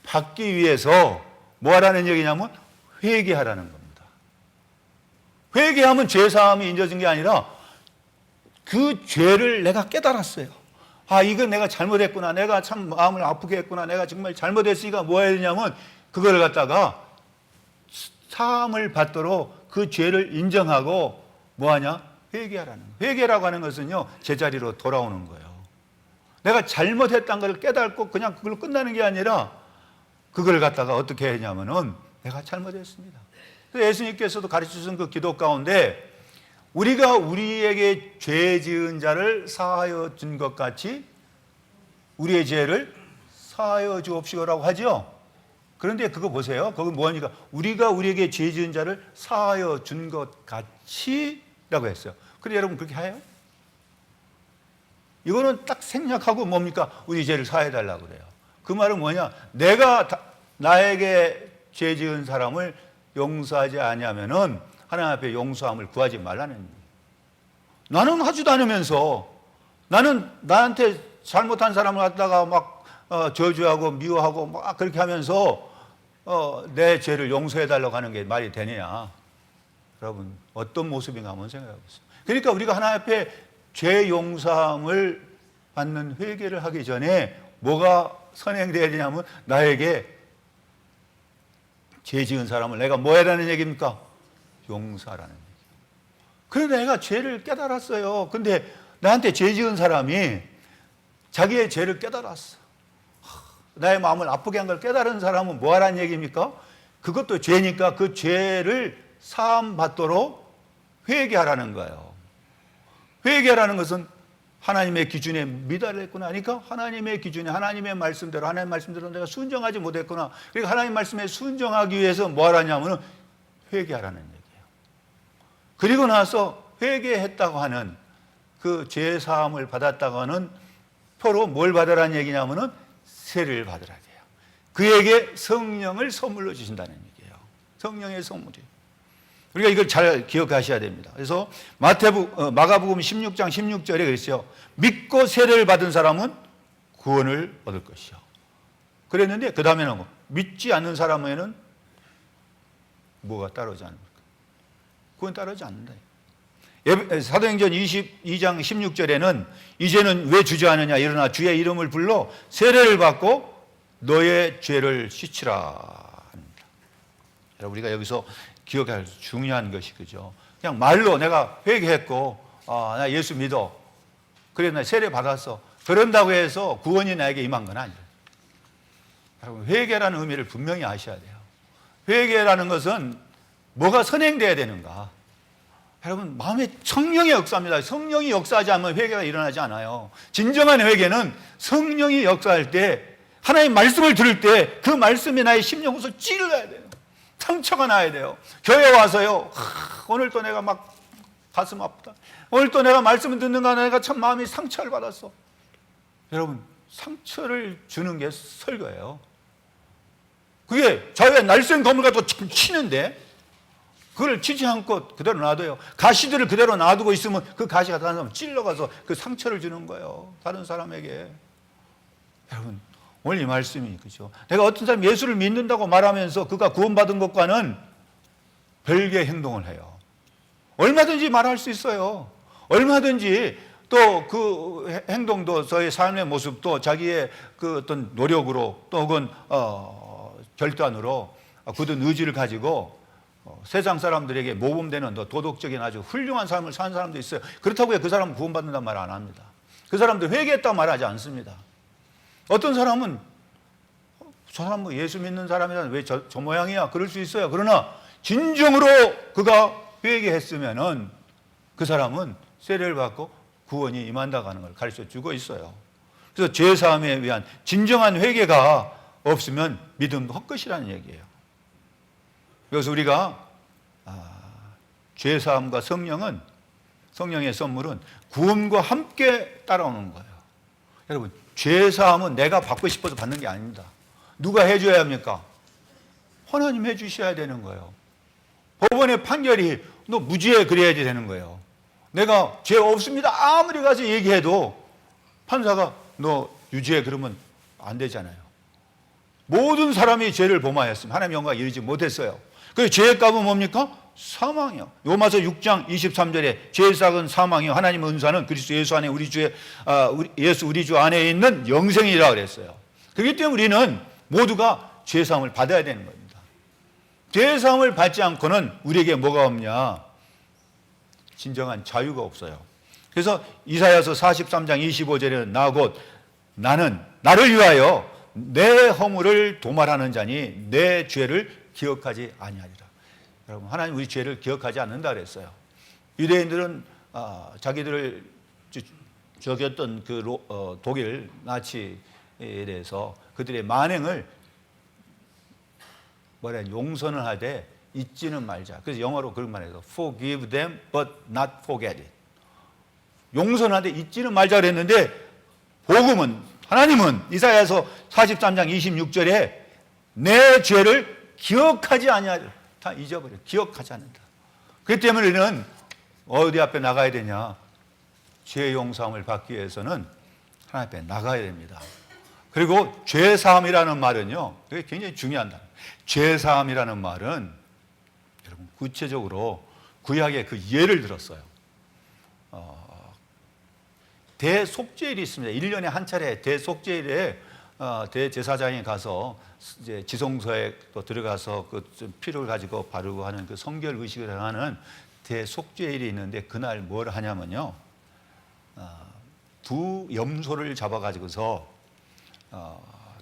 S1: 받기 위해서 뭐 하라는 얘기냐면 회개하라는 겁니다. 회개하면 죄사함이 인정진 게 아니라 그 죄를 내가 깨달았어요. 이건 내가 잘못했구나. 내가 참 마음을 아프게 했구나. 내가 정말 잘못했으니까 뭐 해야 되냐면 그걸 갖다가 사함을 받도록 그 죄를 인정하고 뭐 하냐? 회개하라는 거예요. 회개라고 하는 것은요, 제자리로 돌아오는 거예요. 내가 잘못했다는 걸 깨닫고 그냥 그걸로 끝나는 게 아니라 그걸 갖다가 어떻게 했냐면은 내가 잘못했습니다. 그래서 예수님께서도 가르치신 그 기도 가운데 우리가 우리에게 죄 지은 자를 사하여 준 것 같이 우리의 죄를 사하여 주옵시오라고 하죠. 그런데 그거 보세요. 그거 뭐하니까 우리가 우리에게 죄 지은 자를 사하여 준 것 같이 라고 했어요. 그런데 여러분 그렇게 해요? 이거는 딱 생략하고 뭡니까? 우리 죄를 사해달라고 그래요. 그 말은 뭐냐? 내가 나에게 죄 지은 사람을 용서하지 않으면은 하나님 앞에 용서함을 구하지 말라는 얘기예요. 나는 하지도 않으면서 나는 나한테 잘못한 사람을 갖다가 막 저주하고 미워하고 막 그렇게 하면서 내 죄를 용서해달라고 하는 게 말이 되느냐? 여러분 어떤 모습인가 한번 생각해 보세요. 그러니까 우리가 하나님 앞에 죄 용서함을 받는 회개를 하기 전에 뭐가 선행돼야 되냐면 나에게 죄 지은 사람을 내가 뭐 해라는 얘기입니까? 용서하라는 얘기예요. 그런데 내가 죄를 깨달았어요. 근데 나한테 죄 지은 사람이 자기의 죄를 깨달았어. 나의 마음을 아프게 한 걸 깨달은 사람은 뭐 하라는 얘기입니까? 그것도 죄니까 그 죄를 사함 받도록 회개하라는 거예요. 회개하라는 것은 하나님의 기준에 미달했구나 하니까 하나님의 기준에 하나님의 말씀대로 하나님의 말씀대로 내가 순종하지 못했구나. 그러니까 하나님 말씀에 순종하기 위해서 뭐 하라냐면 회개하라는 얘기예요. 그리고 나서 회개했다고 하는 그 죄 사함을 받았다고 하는 표로 뭘 받으라는 얘기냐면은 세례를 받으라 해요. 그에게 성령을 선물로 주신다는 얘기예요. 성령의 선물이에요. 우리가 이걸 잘 기억하셔야 됩니다. 그래서 마가복음 16장 16절에 그랬어요. 믿고 세례를 받은 사람은 구원을 얻을 것이요. 그랬는데 그 다음에는 믿지 않는 사람에는 뭐가 따르지 않습니까? 구원 따르지 않는다. 사도행전 22장 16절에는 이제는 왜 주저하느냐, 일어나 주의 이름을 불러 세례를 받고 너의 죄를 씻으라 합니다. 우리가 여기서 기억할 중요한 것이 그죠. 그냥 말로 내가 회개했고 나 예수 믿어, 그래 나 세례 받았어, 그런다고 해서 구원이 나에게 임한 건 아니에요. 여러분, 회개라는 의미를 분명히 아셔야 돼요. 회개라는 것은 뭐가 선행돼야 되는가? 여러분, 마음에 성령이 역사합니다. 성령이 역사하지 않으면 회개가 일어나지 않아요. 진정한 회개는 성령이 역사할 때, 하나님 말씀을 들을 때 그 말씀이 나의 심령으로 찔러야 돼요. 상처가 나야 돼요. 교회 와서요, 오늘 또 내가 막 가슴 아프다, 오늘 또 내가 말씀을 듣는가, 내가 참 마음이 상처를 받았어. 여러분, 상처를 주는 게 설교예요. 그게 자유의 날쌘 검을 가지고 치는데 그걸 치지 않고 그대로 놔둬요. 가시들을 그대로 놔두고 있으면 그 가시가 다른 사람 찔러가서 그 상처를 주는 거예요. 다른 사람에게. 여러분, 오늘 이 말씀이 그죠. 내가 어떤 사람 예수를 믿는다고 말하면서 그가 구원받은 것과는 별개의 행동을 해요. 얼마든지 말할 수 있어요. 얼마든지 또 그 행동도, 저의 삶의 모습도 자기의 그 어떤 노력으로 또 혹은 결단으로 굳은 의지를 가지고 세상 사람들에게 모범되는 더 도덕적인 아주 훌륭한 삶을 사는 사람도 있어요. 그렇다고 그 사람은 구원받는다는 말 안 합니다. 그 사람도 회개했다고 말하지 않습니다. 어떤 사람은 저 사람 뭐 예수 믿는 사람이라 왜 저 모양이야, 그럴 수 있어요. 그러나 진정으로 그가 회개했으면은 그 사람은 세례를 받고 구원이 임한다고 하는 걸 가르쳐 주고 있어요. 그래서 죄사함에 위한 진정한 회개가 없으면 믿음도 헛것이라는 얘기예요. 그래서 우리가 죄사함과 성령의 선물은 구원과 함께 따라오는 거예요. 여러분, 죄사함은 내가 받고 싶어서 받는 게 아닙니다. 누가 해줘야 합니까? 하나님 해주셔야 되는 거예요. 법원의 판결이 너 무죄 그래야지 되는 거예요. 내가 죄 없습니다 아무리 가서 얘기해도 판사가 너 유죄 그러면 안 되잖아요. 모든 사람이 죄를 범하였으면 하나님 영광에 이르지 못했어요. 그 죄의 값은 뭡니까? 사망이요. 로마서 6장 23절에 죄의 삭은 사망이요 하나님의 은사는 그리스도 예수 안에 우리 주 안에 있는 영생이라 그랬어요. 그렇기 때문에 우리는 모두가 죄 사함을 받아야 되는 겁니다. 죄 사함을 받지 않고는 우리에게 뭐가 없냐? 진정한 자유가 없어요. 그래서 이사야서 43장 25절에는 나 곧 나는 나를 위하여 내 허물을 도말하는 자니 내 죄를 기억하지 아니하리라. 여러분, 하나님 우리 죄를 기억하지 않는다 그랬어요. 유대인들은 자기들을 저겼던 그 독일 나치에 대해서 그들의 만행을 용서는 하되 잊지는 말자. 그래서 영어로 그런 말해서 forgive them but not forget it. 용서는 하되 잊지는 말자 그랬는데 복음은, 하나님은 이사야서 43장 26절에 내 죄를 기억하지 아니하리라. 다 잊어버려. 기억하지 않는다. 그렇기 때문에 우리는 어디 앞에 나가야 되냐? 죄 용서함을 받기 위해서는 하나님 앞에 나가야 됩니다. 그리고 죄사함이라는 말은요, 그게 굉장히 중요한 단어. 죄사함이라는 말은 여러분 구체적으로 구약의 그 예를 들었어요. 대속죄일이 있습니다. 1년에 한 차례 대속죄일에 대제사장이 가서 이제 지성소에 또 들어가서 그 피를 가지고 바르고 하는 그 성결 의식을 하는 대속죄일이 있는데 그날 뭘 하냐면요, 두 염소를 잡아가지고서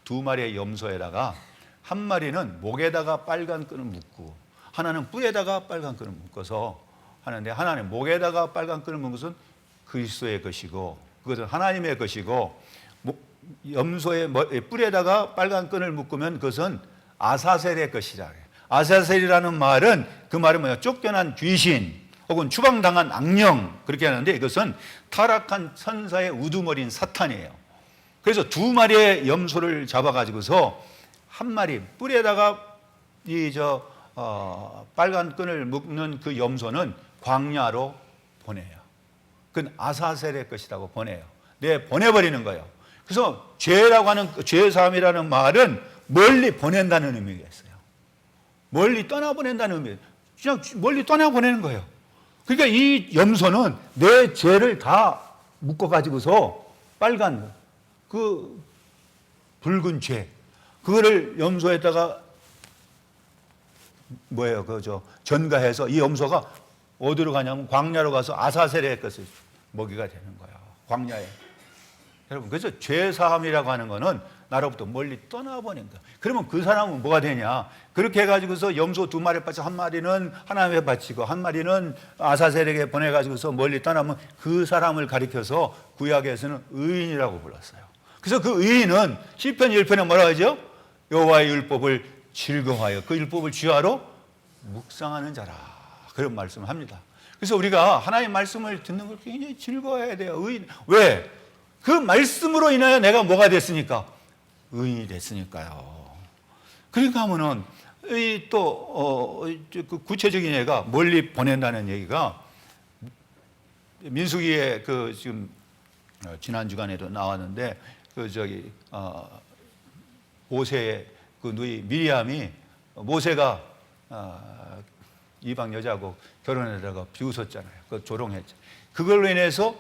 S1: 두 마리의 염소에다가 한 마리는 목에다가 빨간 끈을 묶고 하나는 뿔에다가 빨간 끈을 묶어서 하는데, 하나는 목에다가 빨간 끈을 묶은 것은 그리스도의 것이고 그것은 하나님의 것이고, 염소의 뿔에다가 빨간 끈을 묶으면 그것은 아사셀의 것이라. 아사셀이라는 말은 그 말은 뭐야? 쫓겨난 귀신 혹은 추방당한 악령, 그렇게 하는데 이것은 타락한 천사의 우두머리인 사탄이에요. 그래서 두 마리의 염소를 잡아가지고서 한 마리 뿔에다가 빨간 끈을 묶는 그 염소는 광야로 보내요. 그건 아사셀의 것이라고 보내요. 보내버리는 거예요. 그래서 죄라고 하는, 죄사함이라는 말은 멀리 보낸다는 의미가 있어요. 멀리 떠나보낸다는 의미예요. 그냥 멀리 떠나보내는 거예요. 그러니까 이 염소는 내 죄를 다 묶어가지고서 빨간 그 붉은 죄, 그거를 염소에다가 전가해서 이 염소가 어디로 가냐면 광야로 가서 아사셀의 것을 먹이가 되는 거예요. 광야에. 여러분, 그래서 죄사함이라고 하는 거는 나로부터 멀리 떠나보낸 거야. 그러면 그 사람은 뭐가 되냐? 그렇게 해가지고서 염소 2마리 바쳐 한 마리는 하나님에 바치고 한 마리는 아사셀에게 보내가지고서 멀리 떠나면 그 사람을 가리켜서 구약에서는 의인이라고 불렀어요. 그래서 그 의인은 시편 1편에 뭐라 하죠? 여호와의 율법을 즐거워하여 그 율법을 주야로 묵상하는 자라, 그런 말씀을 합니다. 그래서 우리가 하나님의 말씀을 듣는 걸 굉장히 즐거워해야 돼요. 의인. 왜? 그 말씀으로 인하여 내가 뭐가 됐으니까? 의인이 됐으니까요. 그러니까 하면은 그 구체적인 얘가 멀리 보낸다는 얘기가 민수기에 지금 지난 주간에도 나왔는데 모세의 그 누이 미리암이 모세가 이방 여자하고 결혼하다가 비웃었잖아요. 그 조롱했죠. 그걸로 인해서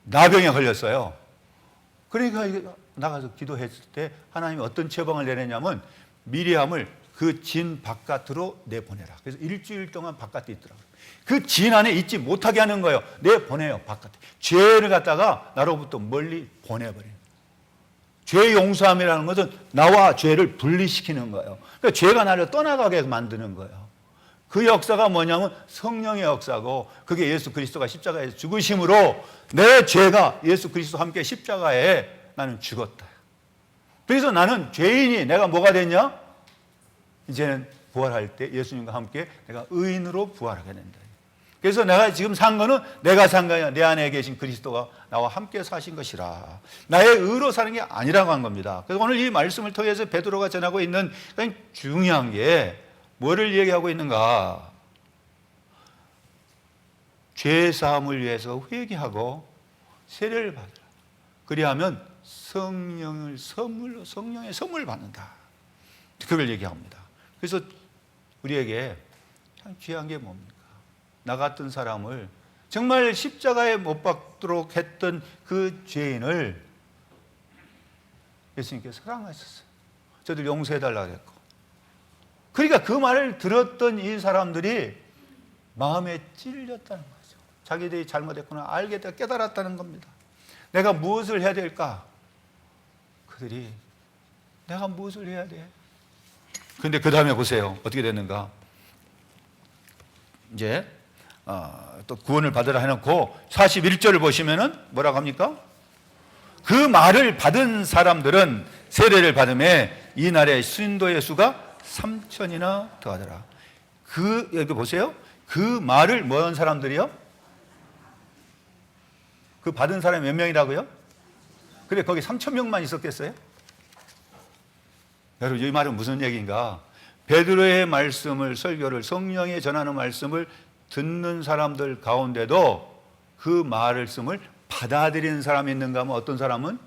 S1: 나병에 걸렸어요. 그러니까 나가서 기도했을 때 하나님이 어떤 처방을 내렸냐면 미리암을 그 진 바깥으로 내보내라. 그래서 일주일 동안 바깥에 있더라고요. 그 진 안에 있지 못하게 하는 거예요. 내보내요, 바깥에. 죄를 갖다가 나로부터 멀리 보내버려요. 죄 용서함이라는 것은 나와 죄를 분리시키는 거예요. 그러니까 죄가 나를 떠나가게 만드는 거예요. 그 역사가 뭐냐면 성령의 역사고, 그게 예수 그리스도가 십자가에서 죽으심으로 내 죄가 예수 그리스도와 함께 십자가에 나는 죽었다. 그래서 나는 죄인이 내가 뭐가 됐냐? 이제는 부활할 때 예수님과 함께 내가 의인으로 부활하게 된다. 그래서 내가 지금 산 거는 내가 산 거야. 내 안에 계신 그리스도가 나와 함께 사신 것이라. 나의 의로 사는 게 아니라고 한 겁니다. 그래서 오늘 이 말씀을 통해서 베드로가 전하고 있는 가장 중요한 게 뭐를 얘기하고 있는가? 죄 사함을 위해서 회개하고 세례를 받으라. 그리하면 성령의 선물 받는다. 그걸 얘기합니다. 그래서 우리에게 참 귀한 게 뭡니까? 나 같은 사람을 정말 십자가에 못 박도록 했던 그 죄인을 예수님께서 사랑하셨어요. 저들 용서해달라고 했고. 그러니까 그 말을 들었던 이 사람들이 마음에 찔렸다는 거죠. 자기들이 잘못했구나 알게 깨달았다는 겁니다. 내가 무엇을 해야 될까? 그들이 내가 무엇을 해야 돼? 그런데 그 다음에 보세요. 어떻게 됐는가? 이제 또 구원을 받으라 해놓고 41절을 보시면은 뭐라고 합니까? 그 말을 받은 사람들은 세례를 받음에 이날의 신도의 수가 3,000이나 더하더라. 여기 보세요. 그 말을 뭐 한 사람들이요? 그 받은 사람이 몇 명이라고요? 그래, 거기 3,000명만 있었겠어요? 여러분, 이 말은 무슨 얘기인가? 베드로의 말씀을, 설교를, 성령이 전하는 말씀을 듣는 사람들 가운데도 그 말씀을 받아들이는 사람이 있는가 하면 어떤 사람은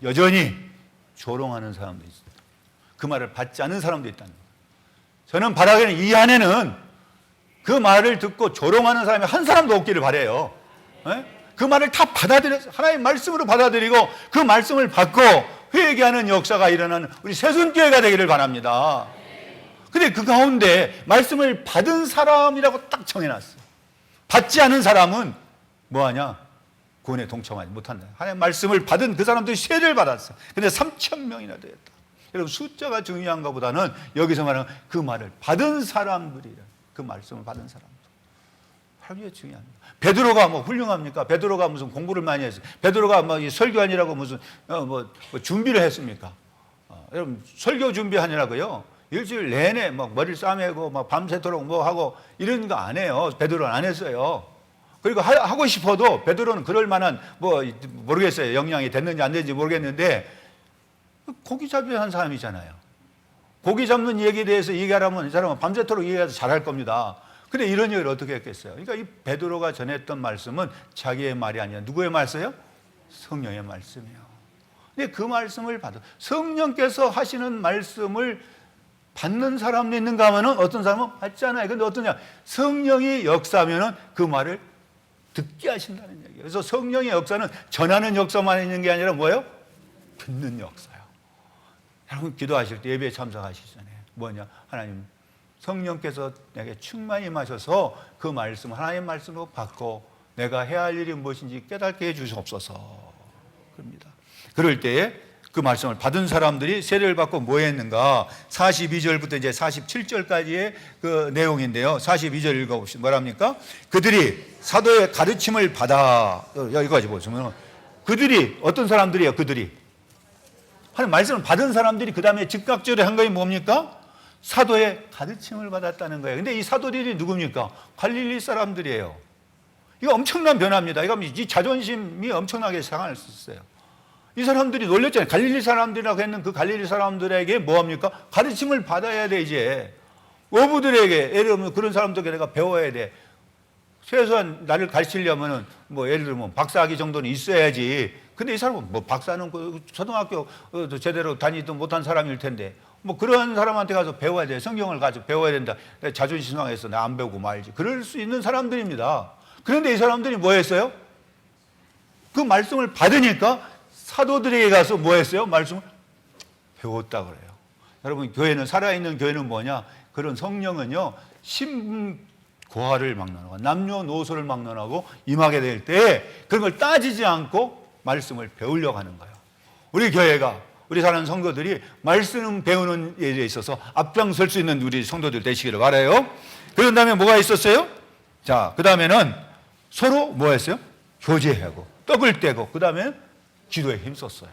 S1: 여전히 조롱하는 사람도 있습니다. 그 말을 받지 않는 사람도 있다는 거예요. 저는 바라기는 이 안에는 그 말을 듣고 조롱하는 사람이 한 사람도 없기를 바라요. 그 말을 다 받아들여서 하나님의 말씀으로 받아들이고 그 말씀을 받고 회개하는 역사가 일어나는 우리 새순교회가 되기를 바랍니다. 근데 그 가운데 말씀을 받은 사람이라고 딱 정해놨어요. 받지 않은 사람은 뭐하냐? 구원에 동참하지 못한다. 하나님의 말씀을 받은 그 사람들이 세례를 받았어요. 근데 3,000명이나 되었다. 여러분, 숫자가 중요한 것보다는 여기서 말하는 그 말을 받은 사람들이라, 그 말씀을 받은 사람들. 하기가 중요합니다. 베드로가 뭐 훌륭합니까? 베드로가 무슨 공부를 많이 했어요? 베드로가 뭐 설교하느라고 무슨 뭐 준비를 했습니까? 여러분, 설교 준비하느라고요 일주일 내내 막 머리를 싸매고 막 밤새도록 뭐 하고 이런 거 안 해요. 베드로는 안 했어요. 그리고 하고 싶어도 베드로는 그럴 만한 뭐 모르겠어요. 역량이 됐는지 안 됐는지 모르겠는데 고기 잡이한 사람이잖아요. 고기 잡는 얘기에 대해서 얘기하라면 이 사람은 밤새도록 얘기해서 잘할 겁니다. 근데 이런 얘기를 어떻게 했겠어요? 그러니까 이 베드로가 전했던 말씀은 자기의 말이 아니라 누구의 말씀이에요? 성령의 말씀이에요. 근데 그 말씀을 받아 성령께서 하시는 말씀을 받는 사람도 있는가 하면은 어떤 사람은 받지 않아요. 근데 어떠냐? 성령이 역사하면은 그 말을 듣게 하신다는 얘기예요. 그래서 성령의 역사는 전하는 역사만 있는 게 아니라 뭐예요? 듣는 역사예요. 여러분 기도하실 때 예배에 참석하시기 전에 뭐냐? 하나님 성령께서 내게 충만히 마셔서 그 말씀 하나님의 말씀으로 받고 내가 해야 할 일이 무엇인지 깨닫게 해 주시옵소서. 그럽니다. 그럴 때에 그 말씀을 받은 사람들이 세례를 받고 뭐 했는가? 42절부터 이제 47절까지의 그 내용인데요. 42절 읽어봅시다. 뭐랍니까? 그들이 사도의 가르침을 받아, 여기까지 보시면 그들이 어떤 사람들이에요? 그들이 하나님 말씀을 받은 사람들이 그 다음에 즉각적으로 한 것이 뭡니까? 사도의 가르침을 받았다는 거예요. 근데 이 사도들이 누굽니까? 갈릴리 사람들이에요. 이거 엄청난 변화입니다. 이거 이 자존심이 엄청나게 상할 수 있어요. 이 사람들이 놀랬잖아요. 갈릴리 사람들이라고 했는 그 갈릴리 사람들에게 뭐합니까? 가르침을 받아야 돼. 이제 어부들에게 예를 들면 그런 사람들에게 내가 배워야 돼. 최소한 나를 가르치려면은 뭐 예를 들면 박사학위 정도는 있어야지. 근데 이 사람은 뭐 박사는 그 초등학교 제대로 다니도 못한 사람일 텐데 뭐 그런 사람한테 가서 배워야 돼. 성경을 가서 배워야 된다. 자존심 상해서 나 안 배우고 말지. 그럴 수 있는 사람들입니다. 그런데 이 사람들이 뭐 했어요? 그 말씀을 받으니까 사도들에게 가서 뭐 했어요? 말씀을 배웠다 그래요. 여러분 교회는 살아있는 교회는 뭐냐? 그런 성령은요 신고하를 막론하고 남녀노소를 막론하고 임하게 될 때 그런 걸 따지지 않고 말씀을 배우려고 하는 거예요. 우리 교회가 우리 사는 성도들이 말씀 배우는 일에 있어서 앞장설 수 있는 우리 성도들 되시기를 바라요. 그런 다음에 뭐가 있었어요? 자, 그 다음에는 서로 뭐 했어요? 교제하고 떡을 떼고 그 다음에 기도에 힘썼어요.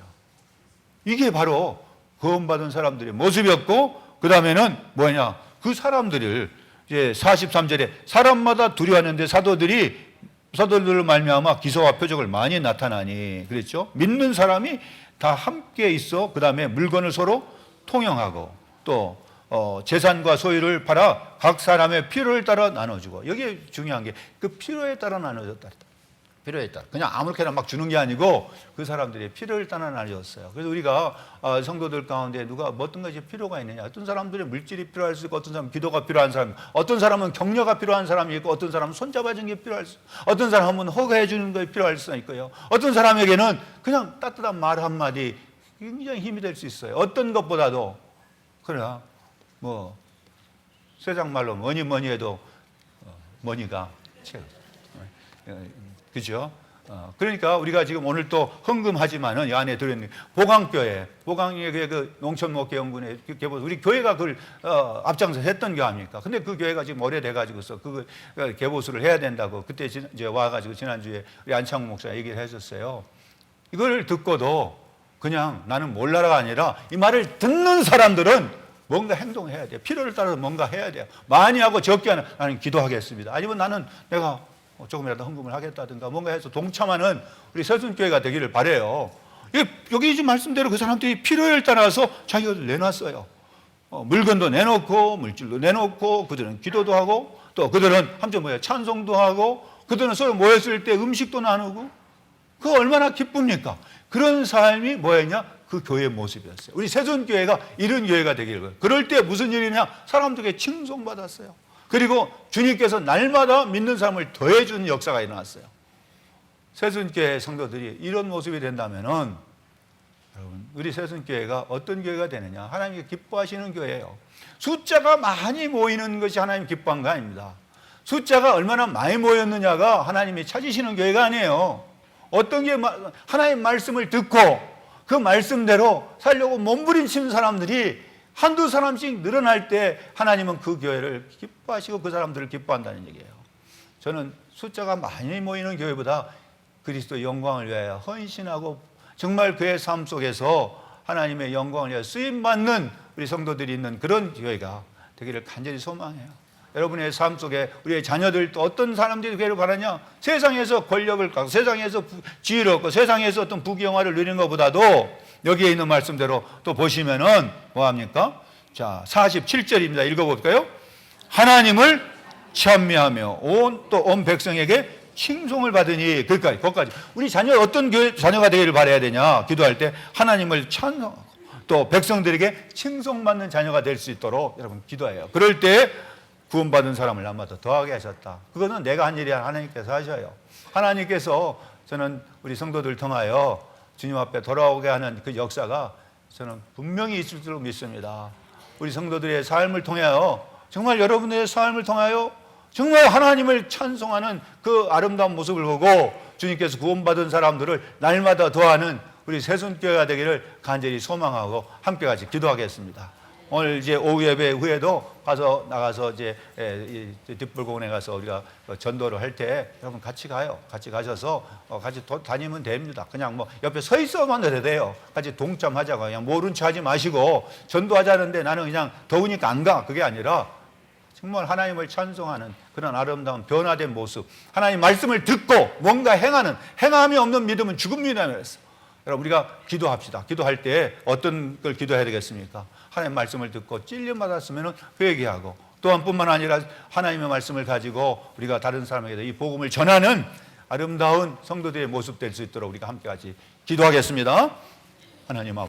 S1: 이게 바로 구원받은 사람들의 모습이었고 그 다음에는 뭐냐? 그 사람들을 이제 43절에 사람마다 두려워하는데 사도들을 말미암아 기사와 표적을 많이 나타나니 그랬죠? 믿는 사람이 다 함께 있어 그 다음에 물건을 서로 통용하고 또 재산과 소유를 팔아 각 사람의 필요를 따라 나눠주고 여기에 중요한 게 그 필요에 따라 나눠줬다. 필요에 따라 그냥 아무렇게나 막 주는 게 아니고 그 사람들의 필요를 따라 나눠줬어요. 그래서 우리가 성도들 가운데 누가 어떤 것이 필요가 있느냐, 어떤 사람들은 물질이 필요할 수 있고 어떤 사람은 기도가 필요한 사람, 어떤 사람은 격려가 필요한 사람이 있고 어떤 사람은 손잡아주는 게 필요할 수, 어떤 사람은 허가해 주는 게 필요할 수 있고요. 어떤 사람에게는 그냥 따뜻한 말 한마디 굉장히 힘이 될 수 있어요. 어떤 것보다도 그러나 뭐 세상 말로 뭐니 해도 머니가 최고. 그죠? 그러니까 우리가 지금 오늘 또 헌금하지만은 이 안에 들어있는 보강교회, 보강의 그 농촌목회연구회 개보수, 우리 교회가 그걸 앞장서 했던 교 아닙니까? 근데 그 교회가 지금 오래돼가지고서 그 개보수를 해야 된다고 그때 이제 와가지고 지난주에 우리 안창호 목사가 얘기를 했었어요. 이걸 듣고도 그냥 나는 몰라라가 아니라 이 말을 듣는 사람들은 뭔가 행동해야 돼요. 필요를 따라서 뭔가 해야 돼요. 많이 하고 적게 하는 나는 기도하겠습니다. 아니면 나는 내가 조금이라도 헌금을 하겠다든가 뭔가 해서 동참하는 우리 세순교회가 되기를 바라요. 여기 지금 말씀대로 그 사람들이 필요에 따라서 자기가 내놨어요. 물건도 내놓고 물질도 내놓고 그들은 기도도 하고 또 그들은 한편 뭐야 찬송도 하고 그들은 서로 모였을 때 음식도 나누고 그거 얼마나 기쁩니까? 그런 삶이 뭐였냐? 그 교회의 모습이었어요. 우리 세순교회가 이런 교회가 되기를 바라요. 그럴 때 무슨 일이냐? 사람들에게 칭송받았어요. 그리고 주님께서 날마다 믿는 사람을 더해주는 역사가 일어났어요. 세순교회 성도들이 이런 모습이 된다면은 여러분 우리 세순교회가 어떤 교회가 되느냐? 하나님이 기뻐하시는 교회예요. 숫자가 많이 모이는 것이 하나님 기뻐한 거 아닙니다. 숫자가 얼마나 많이 모였느냐가 하나님이 찾으시는 교회가 아니에요. 어떤 게 하나님 말씀을 듣고 그 말씀대로 살려고 몸부림치는 사람들이 한두 사람씩 늘어날 때 하나님은 그 교회를 기뻐하시고 그 사람들을 기뻐한다는 얘기예요. 저는 숫자가 많이 모이는 교회보다 그리스도의 영광을 위하여 헌신하고 정말 그의 삶 속에서 하나님의 영광을 위하여 쓰임받는 우리 성도들이 있는 그런 교회가 되기를 간절히 소망해요. 여러분의 삶 속에 우리의 자녀들도 어떤 사람들이 교회를 가느냐? 세상에서 권력을 갖고 세상에서 지위를 얻고 세상에서 어떤 부귀영화를 누리는 것보다도 여기에 있는 말씀대로 또 보시면은 뭐합니까? 자, 47절입니다. 읽어볼까요? 하나님을 찬미하며 온 백성에게 칭송을 받으니, 거기까지. 우리 자녀 어떤 자녀가 되기를 바라야 되냐? 기도할 때 하나님을 찬송하고 또 백성들에게 칭송받는 자녀가 될 수 있도록 여러분 기도해요. 그럴 때 구원받은 사람을 남마다 더하게 하셨다. 그거는 내가 한 일이 아니라 하나님께서 하셔요. 하나님께서 저는 우리 성도들 통하여 주님 앞에 돌아오게 하는 그 역사가 저는 분명히 있을 줄 믿습니다. 우리 성도들의 삶을 통하여, 정말 여러분의 삶을 통하여 정말 하나님을 찬송하는 그 아름다운 모습을 보고 주님께서 구원받은 사람들을 날마다 더하는 우리 새손교회가 되기를 간절히 소망하고 함께 같이 기도하겠습니다. 오늘 이제 오후 예배 후에도 나가서 이제 뒷불공원에 가서 우리가 전도를 할 때 여러분 같이 가요. 같이 가셔서 같이 다니면 됩니다. 그냥 뭐 옆에 서 있어만 해도 돼요. 같이 동참하자고. 그냥 모른 체 하지 마시고 전도하자는데 나는 그냥 더우니까 안 가. 그게 아니라 정말 하나님을 찬송하는 그런 아름다운 변화된 모습, 하나님 말씀을 듣고 뭔가 행함이 없는 믿음은 죽음이라고 했어. 여러분 우리가 기도합시다. 기도할 때 어떤 걸 기도해야 되겠습니까? 하나님 말씀을 듣고 찔림 받았으면 회개하고, 또한 뿐만 아니라 하나님의 말씀을 가지고 우리가 다른 사람에게 이 복음을 전하는 아름다운 성도들의 모습 될 수 있도록 우리가 함께 같이 기도하겠습니다. 하나님 아버지.